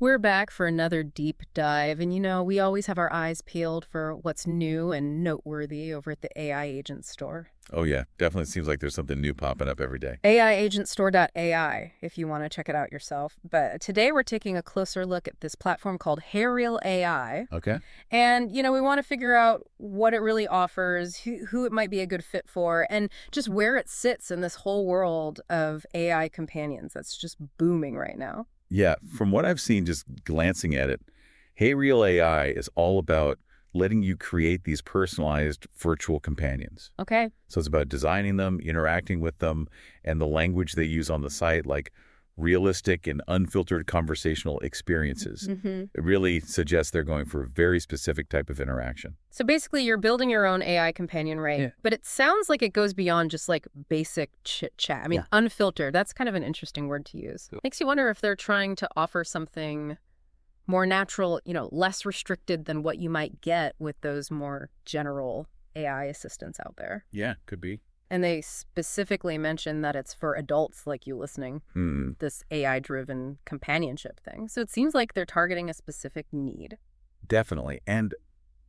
We're back for another deep dive, and we always have our eyes peeled for what's new and noteworthy over at the AI Agent Store. Oh, yeah. Definitely seems like there's something new popping up every day. AIagentstore.ai if you want to check it out yourself. But today we're taking a closer look at this platform called HeyReal AI. Okay. And, we want to figure out what it really offers, who it might be a good fit for, and just where it sits in this whole world of AI companions that's just booming right now. Yeah. From what I've seen, just glancing at it, HeyReal AI is all about letting you create these personalized virtual companions. Okay. So it's about designing them, interacting with them, and the language they use on the site, like realistic and unfiltered conversational experiences. Mm-hmm. It really suggests they're going for a very specific type of interaction. So basically, you're building your own AI companion, right? Yeah. But it sounds like it goes beyond just like basic chit chat. I mean, unfiltered, that's kind of an interesting word to use. Cool. Makes you wonder if they're trying to offer something more natural, less restricted than what you might get with those more general AI assistants out there. Yeah, could be. And they specifically mention that it's for adults like you listening, this AI-driven companionship thing. So it seems like they're targeting a specific need. Definitely. And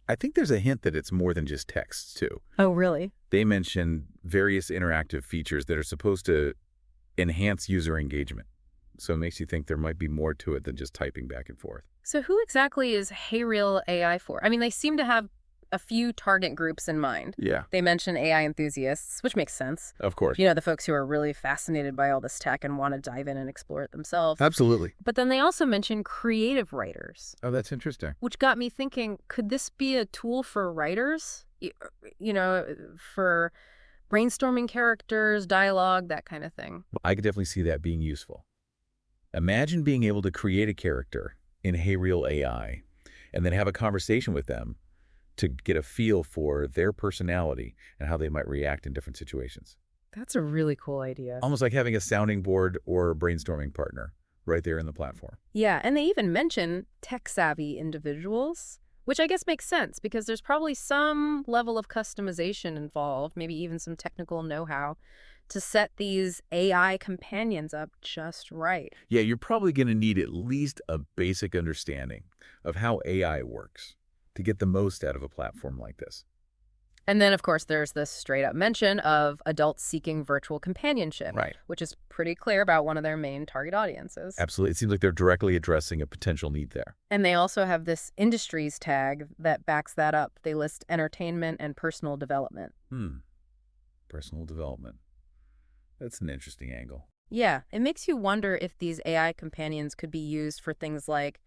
I think there's a hint that it's more than just texts, too. Oh, really? They mention various interactive features that are supposed to enhance user engagement. So it makes you think there might be more to it than just typing back and forth. So who exactly is HeyReal AI for? I mean, they seem to have a few target groups in mind. Yeah, They mention AI enthusiasts, which makes sense. of course. The folks who are really fascinated by all this tech and want to dive in and explore it themselves. Absolutely. But then they also mention creative writers, Oh, that's interesting. which got me thinking, could this be a tool for writers? For brainstorming characters, dialogue, that kind of thing. I could definitely see that being useful. Imagine being able to create a character in HeyReal AI and then have a conversation with them to get a feel for their personality and how they might react in different situations. That's a really cool idea. Almost like having a sounding board or a brainstorming partner right there in the platform. Yeah, and they even mention tech-savvy individuals, which I guess makes sense because there's probably some level of customization involved, maybe even some technical know-how, to set these AI companions up just right. Yeah, you're probably going to need at least a basic understanding of how AI works to get the most out of a platform like this. And then, of course, there's this straight-up mention of adults seeking virtual companionship, Right. which is pretty clear about one of their main target audiences. Absolutely. It seems like they're directly addressing a potential need there. And they also have this industries tag that backs that up. They list entertainment and personal development. Personal development. That's an interesting angle. Yeah, it makes you wonder if these AI companions could be used for things like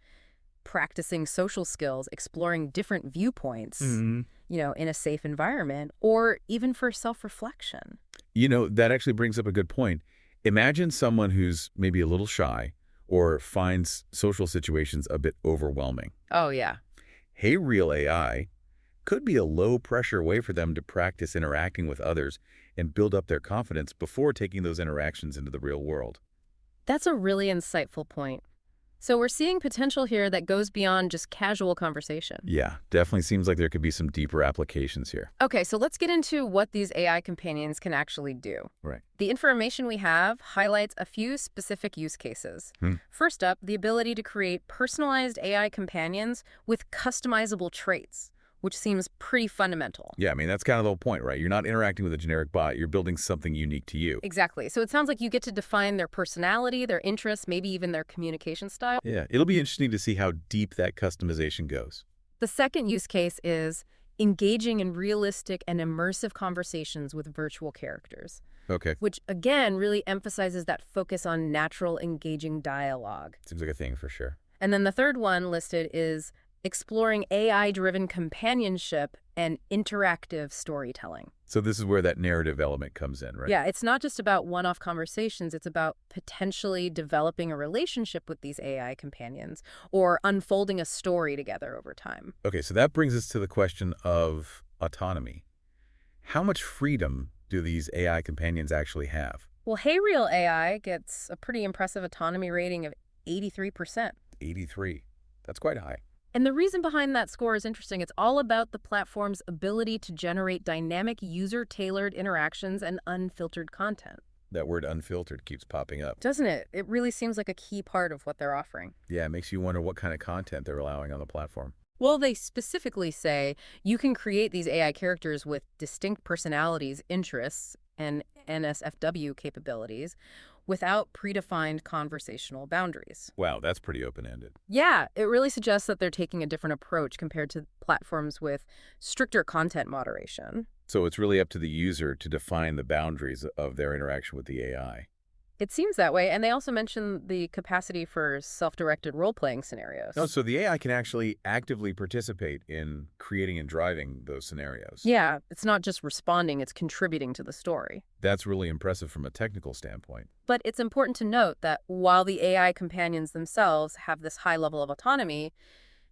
practicing social skills, exploring different viewpoints, in a safe environment, or even for self-reflection. That actually brings up a good point. Imagine someone who's maybe a little shy or finds social situations a bit overwhelming. Oh, yeah. HeyReal AI could be a low-pressure way for them to practice interacting with others and build up their confidence before taking those interactions into the real world. That's a really insightful point. So we're seeing potential here that goes beyond just casual conversation. Yeah, definitely seems like there could be some deeper applications here. Okay, so let's get into what these AI companions can actually do. Right. The information we have highlights a few specific use cases. First up, the ability to create personalized AI companions with customizable traits, which seems pretty fundamental. Yeah, I mean, that's kind of the whole point, right? You're not interacting with a generic bot. You're building something unique to you. Exactly. So it sounds like you get to define their personality, their interests, maybe even their communication style. Yeah, it'll be interesting to see how deep that customization goes. The second use case is engaging in realistic and immersive conversations with virtual characters, Okay, which again really emphasizes that focus on natural, engaging dialogue. seems like a thing for sure. And then the third one listed is exploring AI-driven companionship and interactive storytelling. So this is where that narrative element comes in, right? Yeah, it's not just about one-off conversations. It's about potentially developing a relationship with these AI companions or unfolding a story together over time. Okay, so that brings us to the question of autonomy. How much freedom do these AI companions actually have? Well, HeyReal AI gets a pretty impressive autonomy rating of 83%. 83. That's quite high. And the reason behind that score is interesting. It's all about the platform's ability to generate dynamic, user-tailored interactions and unfiltered content. That word unfiltered keeps popping up. Doesn't it? It really seems like a key part of what they're offering. Yeah, it makes you wonder what kind of content they're allowing on the platform. Well, they specifically say you can create these AI characters with distinct personalities, interests, and NSFW capabilities without predefined conversational boundaries. Wow, that's pretty open-ended. Yeah, it really suggests that they're taking a different approach compared to platforms with stricter content moderation. So it's really up to the user to define the boundaries of their interaction with the AI. It seems that way, and they also mention the capacity for self-directed role-playing scenarios. Oh, so the AI can actually actively participate in creating and driving those scenarios. Yeah, it's not just responding, it's contributing to the story. That's really impressive from a technical standpoint. But it's important to note that while the AI companions themselves have this high level of autonomy,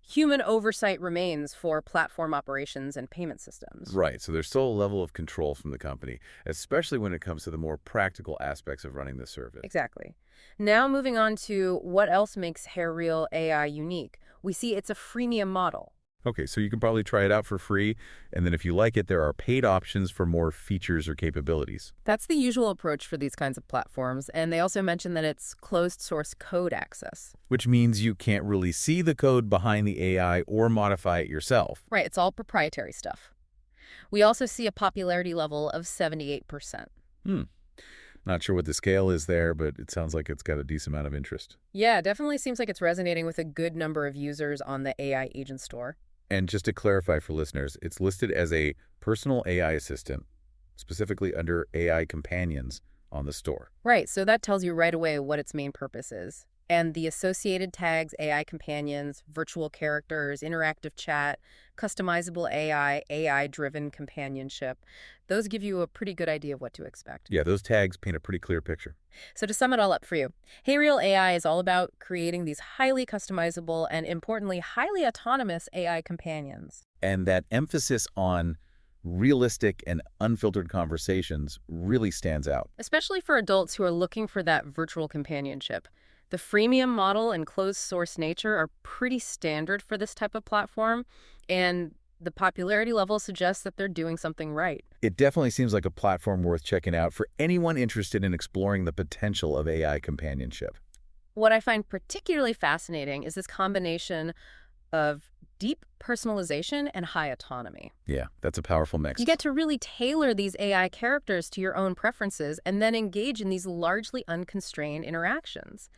human oversight remains for platform operations and payment systems. Right, so there's still a level of control from the company, especially when it comes to the more practical aspects of running the service. Exactly. Now moving on to what else makes HeyReal AI unique. We see it's a freemium model. Okay, so you can probably try it out for free, and then if you like it, there are paid options for more features or capabilities. That's the usual approach for these kinds of platforms, and they also mention that it's closed source code access. Which means you can't really see the code behind the AI or modify it yourself. Right, it's all proprietary stuff. We also see a popularity level of 78%. Not sure what the scale is there, but it sounds like it's got a decent amount of interest. Yeah, definitely seems like it's resonating with a good number of users on the AI agent store. And just to clarify for listeners, it's listed as a personal AI assistant, specifically under AI companions on the store. Right, so that tells you right away what its main purpose is. And the associated tags, AI companions, virtual characters, interactive chat, customizable AI, AI-driven companionship, those give you a pretty good idea of what to expect. Yeah, those tags paint a pretty clear picture. So to sum it all up for you, HeyReal AI is all about creating these highly customizable and, importantly, highly autonomous AI companions. And that emphasis on realistic and unfiltered conversations really stands out. Especially for adults who are looking for that virtual companionship. The freemium model and closed source nature are pretty standard for this type of platform, and the popularity level suggests that they're doing something right. It definitely seems like a platform worth checking out for anyone interested in exploring the potential of AI companionship. What I find particularly fascinating is this combination of deep personalization and high autonomy. Yeah, that's a powerful mix. You get to really tailor these AI characters to your own preferences and then engage in these largely unconstrained interactions.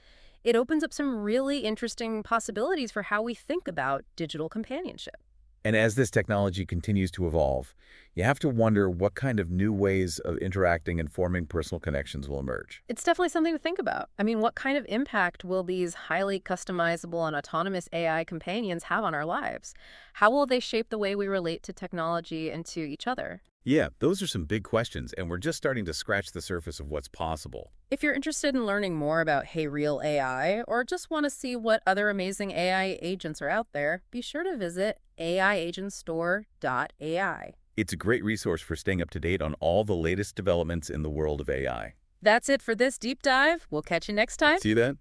It opens up some really interesting possibilities for how we think about digital companionship. And as this technology continues to evolve, you have to wonder what kind of new ways of interacting and forming personal connections will emerge. It's definitely something to think about. I mean, what kind of impact will these highly customizable and autonomous AI companions have on our lives? How will they shape the way we relate to technology and to each other? Yeah, those are some big questions, and we're just starting to scratch the surface of what's possible. If you're interested in learning more about HeyReal AI or just want to see what other amazing AI agents are out there, be sure to visit aiagentstore.ai. It's a great resource for staying up to date on all the latest developments in the world of AI. That's it for this deep dive. We'll catch you next time. See you then.